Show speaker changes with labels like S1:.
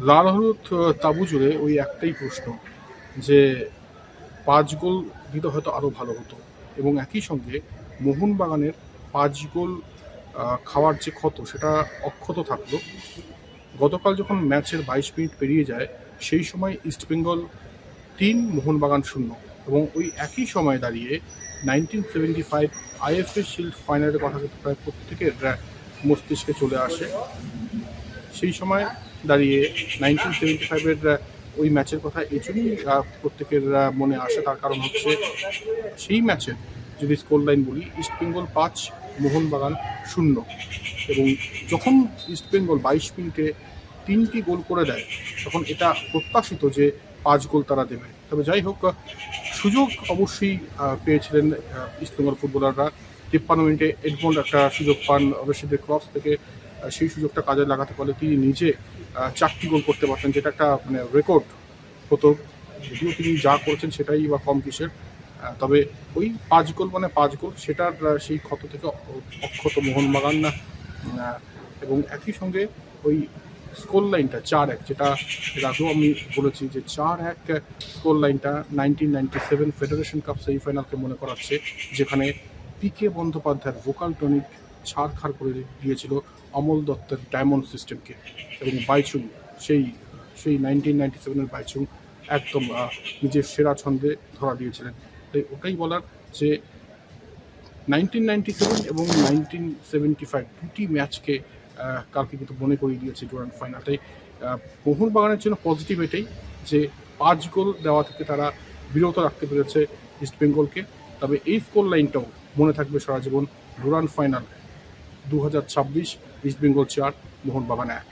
S1: লাল হলুদ তাঁবু জুড়ে ওই একটাই প্রশ্ন যে ৫ গোল দিতে হয়তো আরও ভালো হতো এবং একই সঙ্গে মোহনবাগানের ৫ গোল খাওয়ার যে ক্ষত সেটা অক্ষত থাকলো। গতকাল যখন ম্যাচের ২২ মিনিট পেরিয়ে যায় সেই সময় ইস্টবেঙ্গল ৩ মোহনবাগান ০ এবং ওই একই সময়ে দাঁড়িয়ে 1975 আইএফএ শিল্ড ফাইনালের কথা কিন্তু প্রায় প্রত্যেকের মস্তিষ্কে চলে আসে। সেই সময় দাঁড়িয়ে 1975-এর ওই ম্যাচের কথা এজন্যই প্রত্যেকের মনে আসে, তার কারণ হচ্ছে সেই ম্যাচের যদি স্কোর লাইন বলি ইস্টবেঙ্গল ৫ মোহনবাগান ০ এবং যখন ইস্টবেঙ্গল ২২ মিনিটে ৩টি গোল করে দেয় তখন এটা প্রত্যাশিত যে ৫ গোল তারা দেবে। তবে যাই হোক, সুযোগ অবশ্যই পেয়েছিলেন ইস্টবেঙ্গল ফুটবলাররা। ৫৩ মিনিটে এডমন্ড একটা সুযোগ পান রশিদের ক্রস থেকে, সেই সুযোগটা কাজে লাগাতে পারলে তিনি নিজে ৪টি গোল করতে পারতেন, যেটা একটা মানে রেকর্ড হতো। যদিও তিনি যা করেছেন সেটাই বা কম কিসের, তবে ওই ৫ গোল মানে ৫ গোল সেটার সেই ক্ষত থেকে অক্ষত মোহনবাগান না। এবং একই সঙ্গে ওই স্কোর লাইনটা ৪-১, যেটা এর আগেও আমি বলেছি যে ৪-১ স্কোর লাইনটা 1997 ফেডারেশন কাপ সেমিফাইনালকে মনে করাচ্ছে, যেখানে পিকে বন্দ্যোপাধ্যায়ের ভোকাল টনিক ছাড়খাড় করে দিয়েছিল অমল দত্তের ডায়মন্ড সিস্টেমকে এবং বাইচুং সেই 1997-এর বাইচুং একদম নিজের সেরা ছন্দে ধরা দিয়েছিলেন। তাই ওটাই বলার যে 1997 এবং 1975 দুটি ম্যাচকে কালকে কিন্তু মনে করিয়ে দিয়েছে ডুরান্ড ফাইনালটাই। মোহনবাগানের জন্য পজিটিভ এটাই যে ৫ গোল দেওয়া থেকে তারা বিরত রাখতে পেরেছে ইস্টবেঙ্গলকে। তবে এই স্কোর লাইনটাও মনে থাকবে সারা জীবন। Durand final 2026, East Bengal ৪ Mohun Bagan ১।